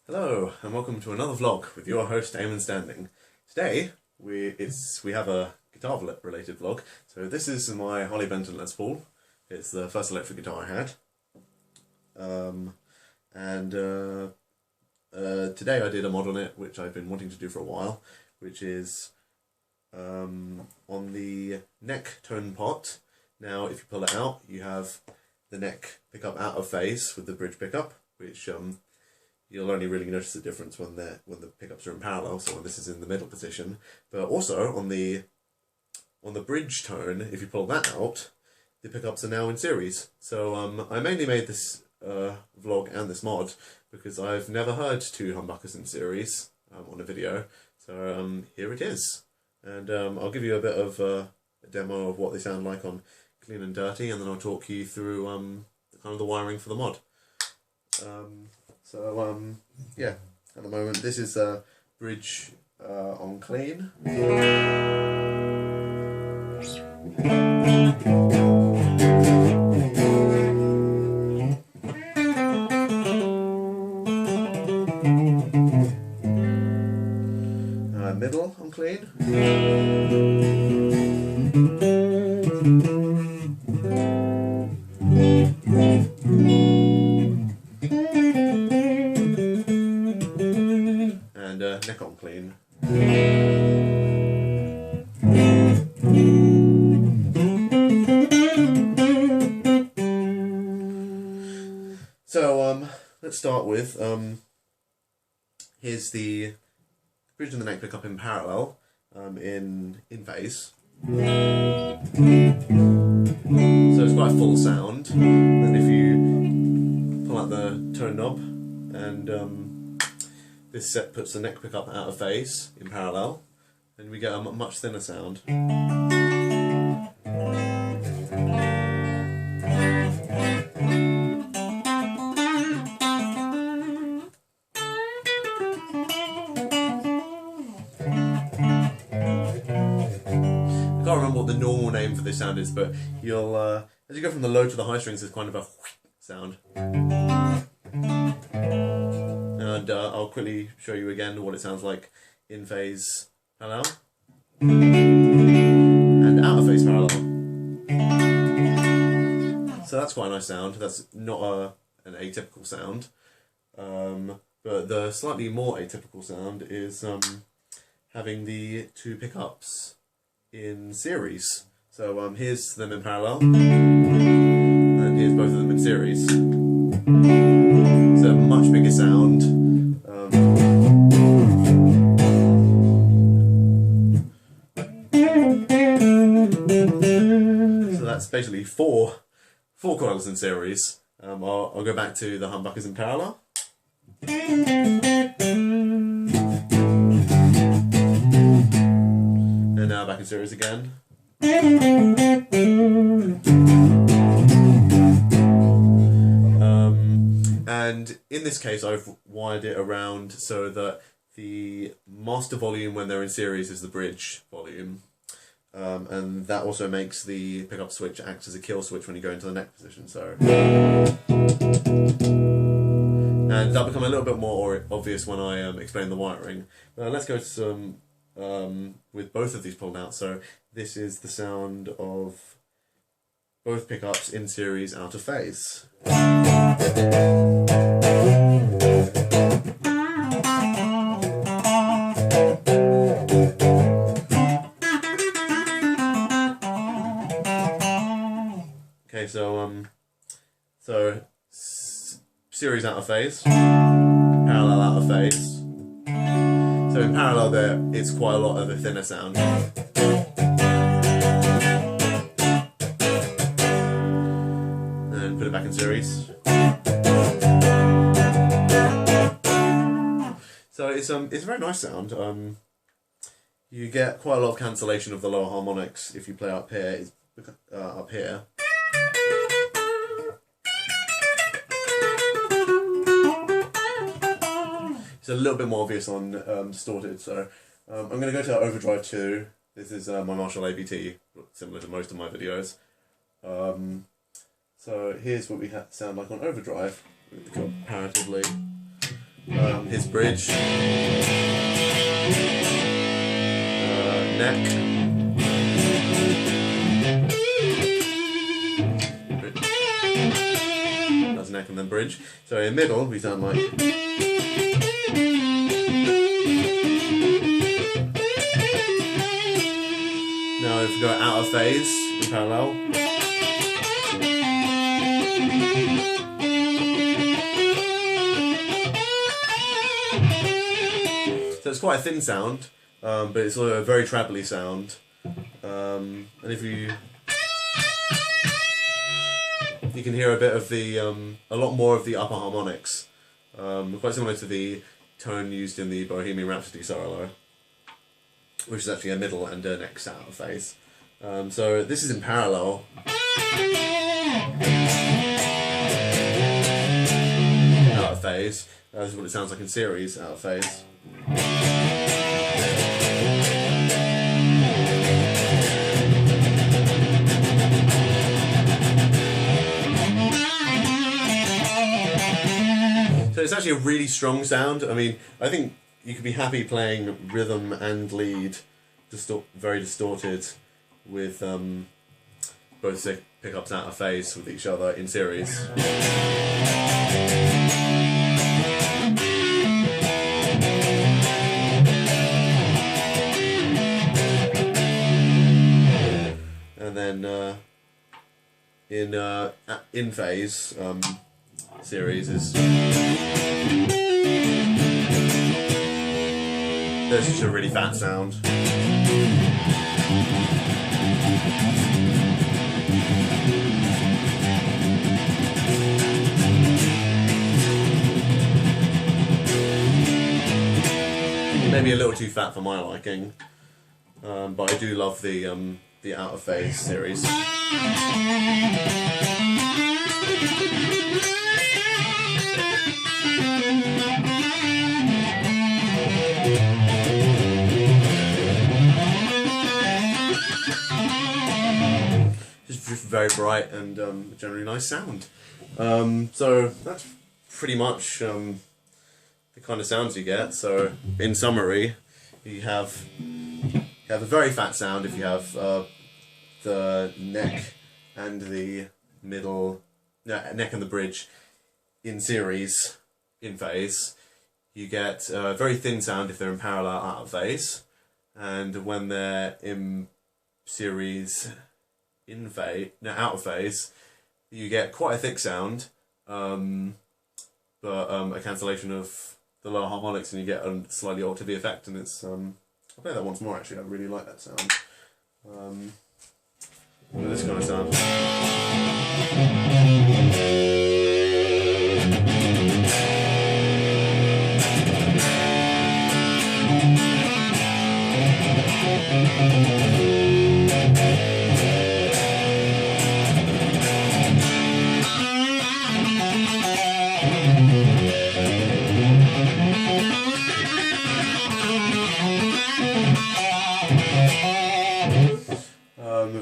Hello and welcome to another vlog with your host Eamon Standing. Today we have a guitar related vlog. So this is my Harley Benton Les Paul. It's the first electric guitar I had. Today I did a mod on it which I've been wanting to do for a while, which is on the neck tone pot. Now if you pull it out, you have the neck pickup out of phase with the bridge pickup, which you'll only really notice the difference when the pickups are in parallel, so when this is in the middle position. But also on the bridge tone, if you pull that out, the pickups are now in series. So I mainly made this vlog and this mod because I've never heard two humbuckers in series on a video. So here it is, and I'll give you a bit of a demo of what they sound like on Clean and Dirty, and then I'll talk you through kind of the wiring for the mod. Yeah, at the moment this is a bridge on Clean. Middle on Clean. And neck on Clean. So let's start with here's the bridge and the neck pickup in parallel, in phase. So it's quite a full sound. And if you pull out the tone knob, and this set puts the neck pickup out of phase in parallel, and we get a much thinner sound. I can't remember what the normal name for this sound is, but you'll as you go from the low to the high strings, there's kind of a sound. And I'll quickly show you again what it sounds like in phase parallel and out of phase parallel. So that's quite a nice sound. That's not an atypical sound, but the slightly more atypical sound is having the two pickups in series. So here's them in parallel, and here's both of them in series. It's a much bigger sound. So that's basically four coils in series. I'll go back to the humbuckers in parallel. And now back in series again. And in this case I've wired it around so that the master volume when they're in series is the bridge volume, and that also makes the pickup switch act as a kill switch when you go into the neck position. So, and that'll become a little bit more obvious when I explain the wiring. Let's go to some with both of these pulled out. So this is the sound of both pickups in series out of phase. Okay, so series out of phase, parallel out of phase. So in parallel there, it's quite a lot of a thinner sound. And put it back in series. So it's a very nice sound. You get quite a lot of cancellation of the lower harmonics if you play up here. Up here. It's a little bit more obvious on distorted, so I'm going to go to overdrive 2. This is my Marshall ABT, similar to most of my videos. So here's what we sound like on overdrive, comparatively his bridge, neck, that's neck and then bridge. So in the middle we sound like. Now if we go out of phase in parallel. So it's quite a thin sound, but it's a very treble-y sound. And if you can hear a bit of the, a lot more of the upper harmonics, quite similar to the tone used in the Bohemian Rhapsody solo, which is actually a middle and a next out of phase. So this is in parallel. Out of phase. This is what it sounds like in series, out of phase. So it's actually a really strong sound. I mean, I think you could be happy playing rhythm and lead, very distorted, with both pickups out of phase with each other in series. And then in phase series is. There's just a really fat sound. Maybe a little too fat for my liking, but I do love the out of phase series. Just very bright and generally nice sound. So that's pretty much the kind of sounds you get. So in summary, you have a very fat sound if you have the neck and the middle, neck and the bridge in series, in phase. You get a very thin sound if they're in parallel out of phase, and when they're in series in phase, out of phase, you get quite a thick sound, but a cancellation of the lower harmonics, and you get a slightly alter the effect. And it's I'll play that once more. Actually, I really like that sound. With this kind of sound.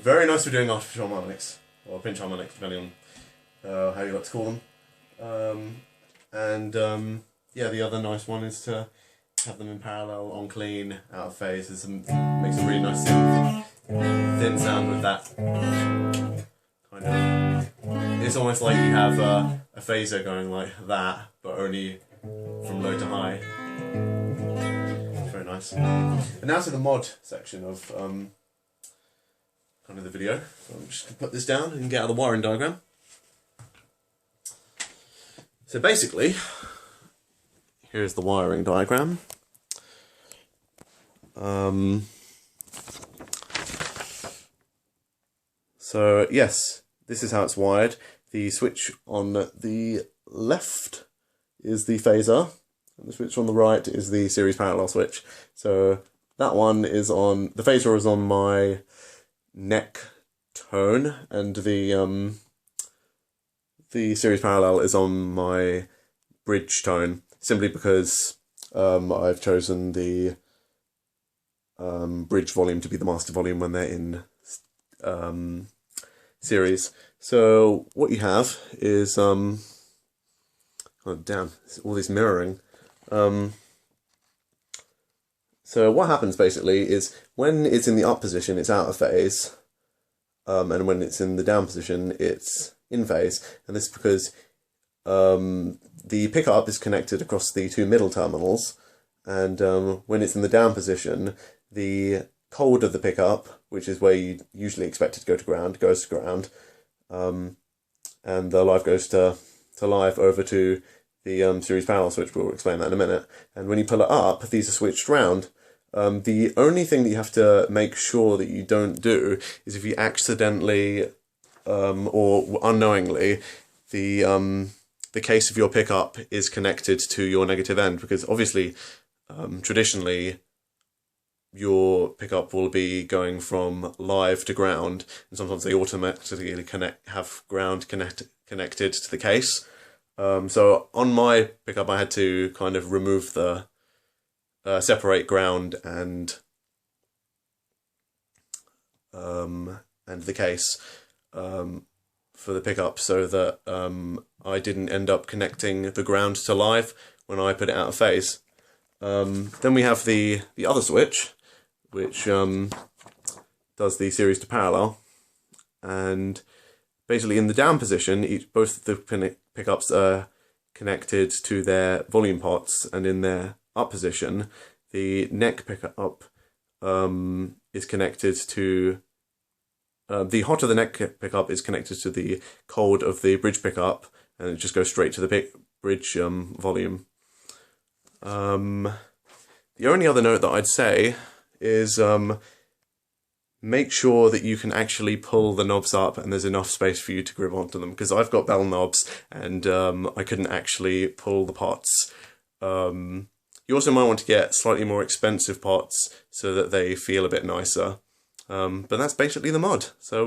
Very nice for doing artificial harmonics, or pinch harmonics, depending on how you like to call them. Yeah, the other nice one is to have them in parallel, on clean, out of phase. Makes a really nice thin sound with that kind of. It's almost like you have a phaser going like that, but only from low to high. It's very nice. And now to the mod section of kind of the video. So I'm just going to put this down and get out the wiring diagram. So basically, here's the wiring diagram. So yes, this is how it's wired. The switch on the left is the phaser, and the switch on the right is the series parallel switch. So that one is on, the phaser is on my neck tone, and the series parallel is on my bridge tone, simply because I've chosen the bridge volume to be the master volume when they're in series. So what you have is oh damn, all this mirroring. So what happens basically is when it's in the up position, it's out of phase, and when it's in the down position, it's in phase. And this is because the pickup is connected across the two middle terminals, and when it's in the down position, the cold of the pickup, which is where you usually expect it to go to ground, goes to ground, and the live goes to live over to the series parallel switch. We'll explain that in a minute. And when you pull it up, these are switched round. The only thing that you have to make sure that you don't do is if you accidentally or unknowingly the case of your pickup is connected to your negative end, because obviously traditionally your pickup will be going from live to ground, and sometimes they automatically have ground connected to the case. So on my pickup I had to kind of remove the separate ground and the case for the pickup, so that I didn't end up connecting the ground to live when I put it out of phase. Then we have the other switch, which does the series to parallel, and basically in the down position, both the pickups are connected to their volume pots, and in their up position, the neck pickup is connected to the hot of the neck pickup is connected to the cold of the bridge pickup, and it just goes straight to the bridge volume. The only other note that I'd say is make sure that you can actually pull the knobs up and there's enough space for you to grip onto them, because I've got bell knobs and I couldn't actually pull the pots. You also might want to get slightly more expensive pots so that they feel a bit nicer. But that's basically the mod. So